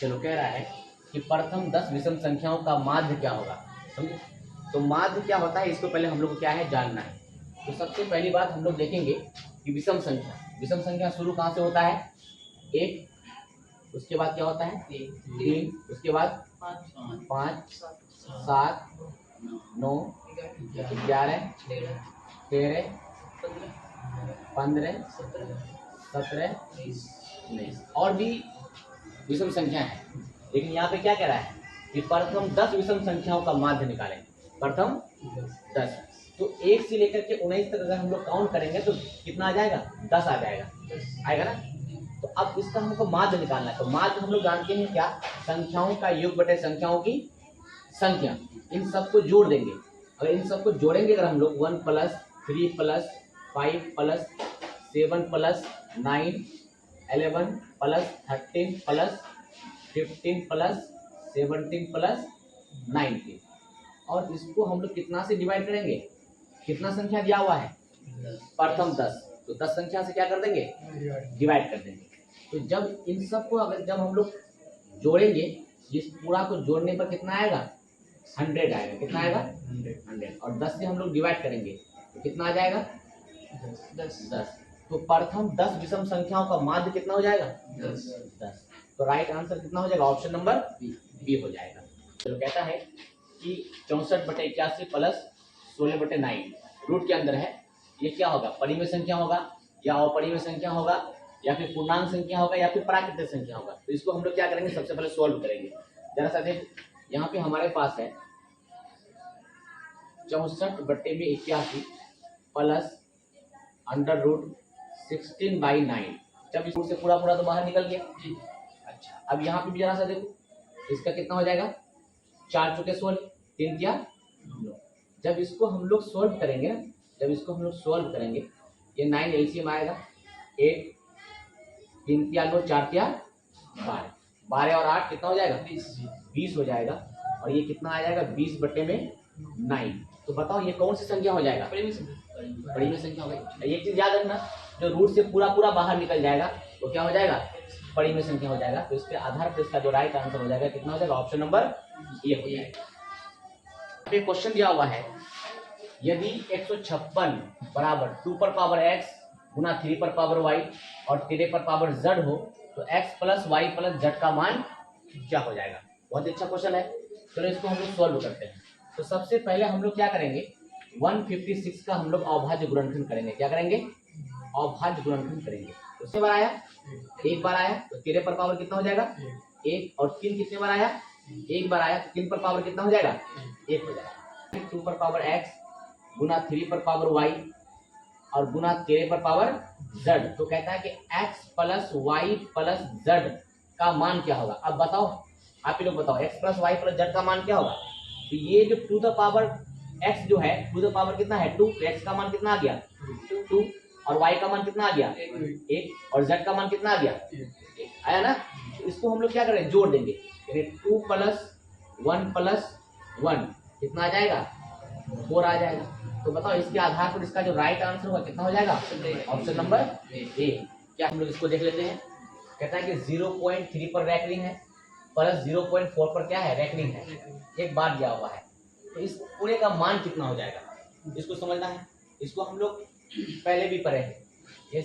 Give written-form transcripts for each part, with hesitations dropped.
चलो कह रहा है कि प्रथम 10 विषम संख्याओं का माध्य क्या होगा। समझे? तो माध्य क्या होता है, इसको पहले हम लोग को क्या है जानना है। तो सबसे पहली बात हम लोग देखेंगे कि विषम संख्या शुरू कहाँ से होता है, 1, उसके बाद क्या होता है 3, उसके बाद 5, 7, 9, 11, 13, 15, 17, 19 और भी विषम संख्या है। लेकिन यहाँ पे क्या कह रहा है कि प्रथम 10 विषम संख्याओं का माध्य निकालें। प्रथम 10, तो 1 से लेकर के 19 तक अगर हम लोग काउंट करेंगे तो कितना आ जाएगा, 10 आ जाएगा, आएगा ना। तो अब इसका हमको माध्य निकालना है। तो माध्य हम लोग जानते हैं क्या, संख्याओं का योग बटे संख्याओं की संख्या। इन सबको जोड़ देंगे। अगर इन सबको जोड़ेंगे अगर हम लोग 1 + 3 + 5 + 7 + 9 11 + 13 + 15 + 17 + 19 और इसको हम लोग कितना से डिवाइड करेंगे, कितना संख्या दिया हुआ है, प्रथम 10, तो 10 संख्या से क्या कर देंगे, डिवाइड कर देंगे। तो जब इन सबको अगर जब हम लोग जोड़ेंगे, इस पूरा को जोड़ने पर कितना आएगा, 100 आएगा। कितना आएगा, 100 और 10 से हम लोग डिवाइड करेंगे तो कितना आ जाएगा, 10। तो प्रथम 10 विषम संख्याओं का माध्य कितना हो जाएगा, 10। तो राइट आंसर कितना हो जाएगा, ऑप्शन नंबर बी हो जाएगा। तो कहता है कि 64/81 + 16/9 रूट के अंदर है। ये क्या होगा, परिमेय संख्या होगा या अपरिमेय संख्या होगा या फिर पूर्णांक संख्या होगा या फिर प्राकृतिक संख्या होगा। तो इसको हम लोग क्या करेंगे, सबसे पहले सोल्व करेंगे। जरा सा देख, यहाँ पे हमारे पास है 64/81 + √16/9। जब इस से पूरा तो बाहर निकल गया। अच्छा, अब यहाँ पे भी जरा सा देखो, इसका कितना हो जाएगा, 4 × 16, 3 × 9। जब इसको हम लोग सोल्व करेंगे ना, जब इसको हम लोग सोल्व करेंगे, ये 9 एलसीएम आएगा, 8, 3 × 9, 4 × 12, 12 और 8 कितना हो जाएगा, 20 हो जाएगा। और ये कितना आ जाएगा, 20/9। तो बताओ ये कौन सी संख्या हो जाएगा, परिमेय संख्या हो गई। एक चीज याद रखना, जो रूट से पूरा बाहर निकल जाएगा वो क्या हो जाएगा, परिमेय संख्या हो जाएगा। तो इसके आधार पर इसका जो राइट आंसर हो जाएगा कितना हो जाएगा, ऑप्शन नंबर ए हो जाएगा। क्वेश्चन दिया हुआ है, यदि 156 = 2 x × 3 y और 3 z हो तो x + y + z का मान क्या हो जाएगा। बहुत अच्छा क्वेश्चन है। चलो इसको हम लोग सोल्व करते हैं। तो सबसे पहले हम लोग क्या करेंगे, 156 का हम लोग अभाज्य गुणनखंड करेंगे। क्या करेंगे, अभाज्य गुणनखंड करेंगे। तो कितने बार आया, एक बार आया, तो 3 कितना हो जाएगा, 1। और 3 कितने बार आया, एक बार आया, तो 3 कितना हो जाएगा, 1 हो जाएगा। 2 x × 3 y और गुना 3 z। तो कहता है कि x + y + z का मान क्या होगा। अब बताओ, आप ही लोग बताओ, x + y + z का मान क्या होगा। तो ये जो 2 x जो है, 2 कितना है, 2, तो x का मान कितना आ गया, 2, और y का मान कितना आ गया, 1, और z का मान कितना आ गया, 1 आया ना। तो इसको हम लोग क्या करें, जोड़ देंगे, यानी 2 + 1 + 1 कितना आ जाएगा, 4 आ जाएगा। तो बताओ इसके आधार पर इसका जो राइट आंसर होगा कितना हो जाएगा, ऑप्शन नंबर ए। क्या हम लोग इसको देख लेते हैं। कहता है कि 0.3 पर रैकरिंग है, प्लस 0.4 पर क्या है, रैकरिंग है। एक बार दिया हुआ है, तो इस पूरे का मान कितना हो जाएगा, इसको समझना है। इसको हम लोग पहले भी पढ़े हैं, ये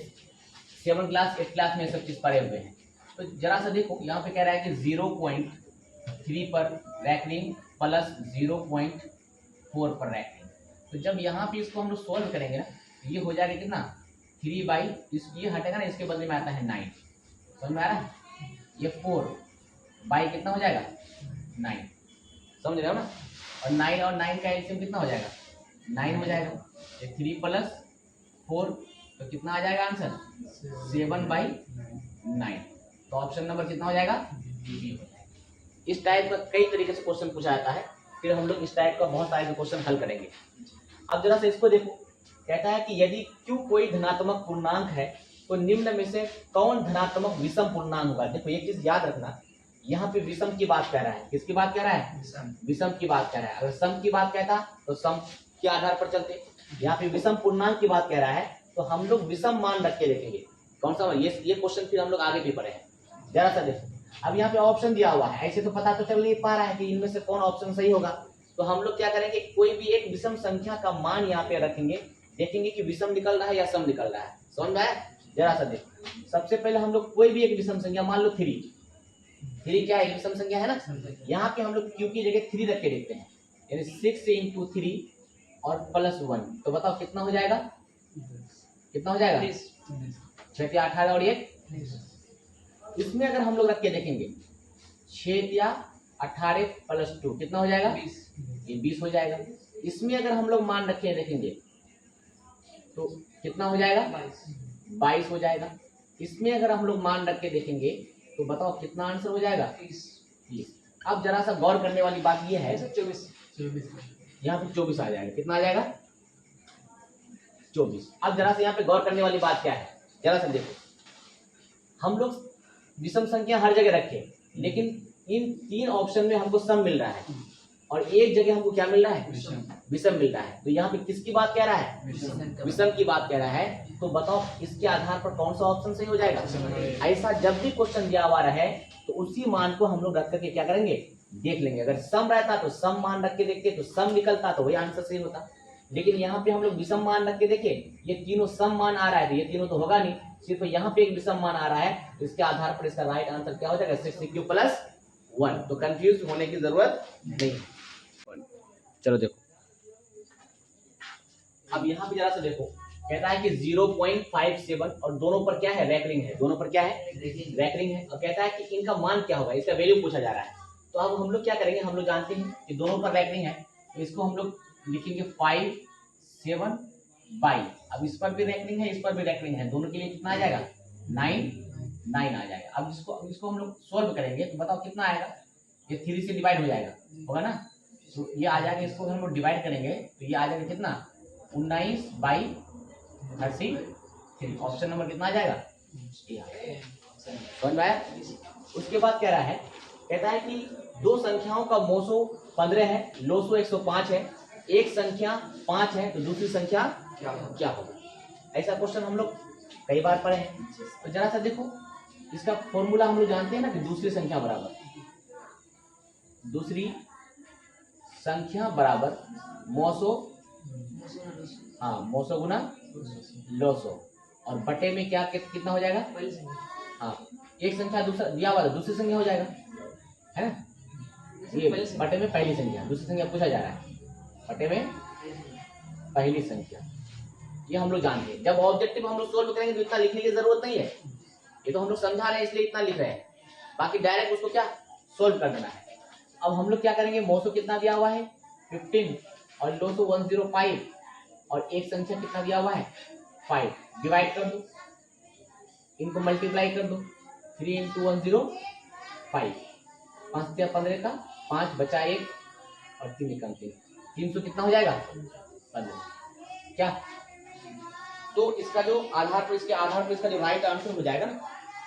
7 क्लास 8 क्लास में सब चीज पढ़े हुए हैं। तो जरा सा देखो, यहाँ पे कह रहा है कि 0.3 पर रैकरिंग प्लस 0.4 पर रैकरिंग। तो जब यहाँ पे इसको हम लोग सोल्व करेंगे ना, ये हो जाएगा कितना, 3 ये हटेगा ना, इसके बदले में आता है 9। समझ में आ रहा है, ये 4 कितना हो जाएगा, 9। समझ रहे हो ना। और 9 और 9 का एलसीएम कितना हो जाएगा, 9 हो जाएगा। ये 3 + 4 तो कितना आ जाएगा आंसर, 7/9। तो ऑप्शन नंबर कितना हो जाएगा, बी हो जाएगा। इस टाइप का कई तरीके से क्वेश्चन पूछा जाता है, फिर हम लोग इस टाइप का बहुत सारे क्वेश्चन हल करेंगे। अब जरा से इसको देखो, कहता है कि यदि q कोई धनात्मक पूर्णांक है तो निम्न में से कौन धनात्मक विषम पूर्णांक होगा। देखो एक चीज याद रखना, यहाँ पे विषम की बात कह रहा है, किसकी बात कह रहा है, विषम की बात कह रहा है। अगर सम की बात कहता तो सम के आधार पर चलते, यहाँ पे विषम पूर्णांक की बात कह रहा है तो हम लोग विषम मान रख के देखेंगे कौन सा। ये क्वेश्चन फिर हम लोग आगे भी पढ़े हैं। जरा सा देखो, अब यहाँ पे ऑप्शन दिया हुआ है, ऐसे तो पता तो चल नहीं पा रहा है कि इनमें से कौन ऑप्शन सही होगा। तो हम लोग क्या करेंगे, कोई भी एक विषम संख्या का मान यहाँ पे रखेंगे, देखेंगे कि विषम निकल रहा है या सम निकल रहा है। समझ में आया? जरा सा देखो, सबसे पहले हम लोग कोई भी एक विषम संख्या, मान लो 3 क्या है, एक विषम संख्या है ना। यहाँ पे हम लोग क्यू की जगह 3 रख के देखते हैं, यानी 6 into 3 और +1, तो बताओ कितना हो जाएगा, कितना हो जाएगा? 6 या 18 और 1। इसमें अगर हम लोग रख के देखेंगे 6 या 18 + 2 कितना हो जाएगा? 20। ये 20 हो जाएगा। इसमें अगर हम लोग मान रखे देखेंगे तो कितना हो जाएगा? 22 हो जाएगा। इसमें अगर हम लोग मान रख के देखेंगे तो बताओ कितना आंसर हो जाएगा? 30। अब जरा सा गौर करने वाली बात यह है, 24 यहाँ पे 24 आ जाएगा। कितना आ जाएगा? 24। अब जरा सा यहाँ पे गौर करने वाली बात क्या है, जरा सा देखो, हम लोग विषम संख्या हर जगह रखे, लेकिन इन 3 ऑप्शन में हमको सम मिल रहा है और एक जगह हमको क्या मिल रहा है? विषम मिल रहा है। तो यहाँ पे किसकी बात कह रहा है? विषम की बात कह रहा है। तो बताओ इसके आधार पर कौन सा ऑप्शन सही हो जाएगा? ऐसा जब भी क्वेश्चन दिया हुआ रहे तो उसी मान को हम लोग रख करके क्या करेंगे, देख लेंगे। अगर सम रहता तो सम मान रख के देखते तो सम निकलता, तो वही आंसर सही होता। लेकिन यहाँ पे हम लोग विषम मान रख के देखे, ये तीनों सम मान आ रहा है, तो ये तीनों तो होगा नहीं, सिर्फ यहाँ पे एक विषम मान आ रहा है। तो इसके आधार पर इसका राइट आंसर क्या हो जाएगा? 6 + 1। तो कंफ्यूज होने की जरूरत नहीं। चलो देखो, अब यहाँ पे जरा सा देखो, कहता है कि 0.57 और दोनों पर क्या है? रैकरिंग है। दोनों पर क्या है? रैकरिंग है। और कहता है कि इनका मान क्या होगा, इसका वैल्यू पूछा जा रहा है। तो अब हम लोग क्या करेंगे, हम लोग जानते हैं कि दोनों पर रैकरिंग है, तो इसको हम लोग लिखेंगे 5, 7, 22। अब इस पर भी रैकरिंग है, इस पर भी रैकरिंग है, दोनों के लिए कितना आ जाएगा? 9 आ जाएगा। अब इसको हम लोग सोल्व करेंगे तो बताओ कितना आएगा? ये 3 से डिवाइड हो जाएगा, होगा ना, तो ये आ जाएगा। इसको हम लोग डिवाइड करेंगे तो ये आ जाएगा कितना? 19/33। ऑप्शन नंबर कितना आ जाएगा? समझ में आया? उसके बाद कह रहा है, कहता है कि 2 संख्याओं का मोसो 15 है, लोसो 105 है, एक संख्या 5 है, तो दूसरी संख्या क्या होगा? ऐसा क्वेश्चन हम लोग कई बार पढ़े हैं। तो जरा सा देखो, इसका फॉर्मूला हम लोग जानते हैं ना कि दूसरी संख्या बराबर मोसो, हाँ, मोसो गुना लोसो, और बटे में क्या कितना हो जाएगा? हाँ, एक संख्या दूसरा दिया हुआ दूसरी संख्या हो जाएगा, है ना। ये बटे में पहली संख्या, दूसरी संख्या पूछा जा रहा है, बटे में पहली संख्या, ये हम लोग जानते हैं। जब ऑब्जेक्टिव हम लोग सोल्व करेंगे तो इतना लिखने की जरूरत नहीं है, ये तो हम लोग समझा रहे हैं इसलिए इतना लिख रहे हैं, बाकी डायरेक्ट उसको क्या सोल्व कर देना है। अब हम लोग क्या करेंगे, मोसो कितना दिया हुआ है? 15 और लोसो 105 और एक संख्या कितना दिया हुआ है? 5। डिवाइड कर दो, इनको मल्टीप्लाई कर दो, 3 × 105, 5 या 15 का 5 बचा 1 और 3 कम 300 कितना हो जाएगा? 15। क्या? तो इसका जो आधार पर, इसके आधार पर इसका जो राइट आंसर हो जाएगा ना,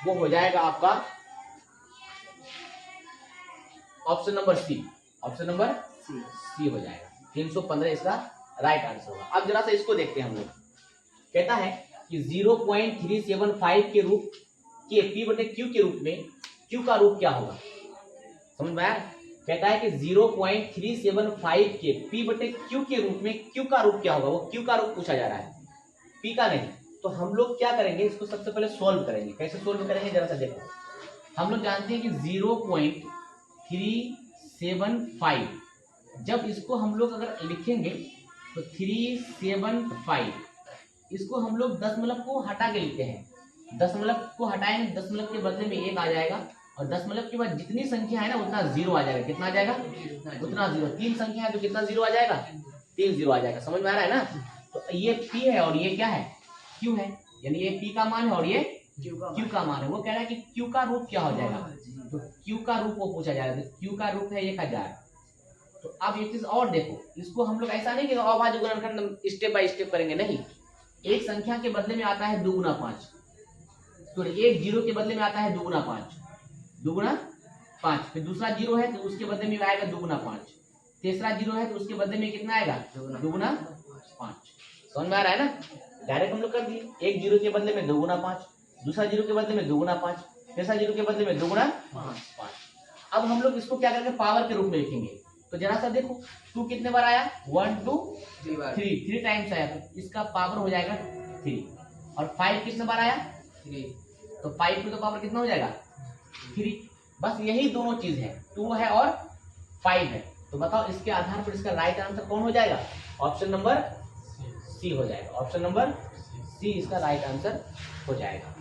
वो हो जाएगा आपका option number C. Option number C हो जाएगा, 315 इसका राइट आंसर होगा। अब जरा सा इसको देखते हैं हम लोग। कहता है कि 0.375 के रूप के p/q के रूप में q का रूप क्या होगा? समझ में आया? कहता है कि 0.375 के p/q के रूप में q का रूप क्या होगा? वो q का रूप पूछा जा रहा है, p का नहीं। तो हम लोग क्या करेंगे, इसको सबसे पहले सोल्व करेंगे। कैसे सोल्व करेंगे, जरा सा देखो। हम लोग जानते हैं कि 0.375, जब इसको हम लोग अगर लिखेंगे तो 375, इसको हम लोग दशमलव को हटा के लिखते हैं। दशमलव को हटाएंगे, दशमलव के बदले में 1 आ जाएगा, और दशमलव के बाद जितनी संख्या है ना उतना 0 आ जाएगा। कितना आ जाएगा? उतना 0। 3 संख्या है तो कितना 0 आ जाएगा? 3 0 आ जाएगा। समझ में आ रहा है ना? तो ये p है और ये क्या है? q है, यानी ये p का मान है और ये q का मान है। वो कह रहा है कि q का रूप क्या हो जाएगा, तो q का रूप वो पूछा जा रहा है। तो q का रूप है 1000। तो अब एक चीज और देखो, इसको हम लोग ऐसा नहीं कि अभाज्य गुणनखंड स्टेप बाय स्टेप करेंगे, नहीं। एक संख्या के बदले में आता है 2 × 5, तो एक 0 के बदले में आता है 2 × 5, 2 × 5, फिर दूसरा 0 है तो उसके बदले में आएगा 2 × 5, तीसरा 0 है तो उसके बदले में कितना आएगा? 2 × 5। समझ में आ रहा है ना? डायरेक्ट हम लोग कर दिए, एक 0 के बदले में 2 × 5, दूसरा 0 के बदले में 2 × 5, कैसा 0 के बदले में 2 गुणा 5। अब हम लोग इसको क्या करेंगे, पावर के रूप में लिखेंगे। तो जरा सा देखो 2 कितने बार आया, 1 2 3 टाइम्स आया, तो इसका पावर हो जाएगा 3। और 5 कितने बार आया, 3, तो 5 में तो पावर कितना हो जाएगा 3। बस यही दोनों चीज है, 2 है और 5 है। तो बताओ इसके आधार पर इसका राइट आंसर कौन हो जाएगा, ऑप्शन नंबर सी हो जाएगा। ऑप्शन नंबर सी इसका राइट आंसर हो जाएगा।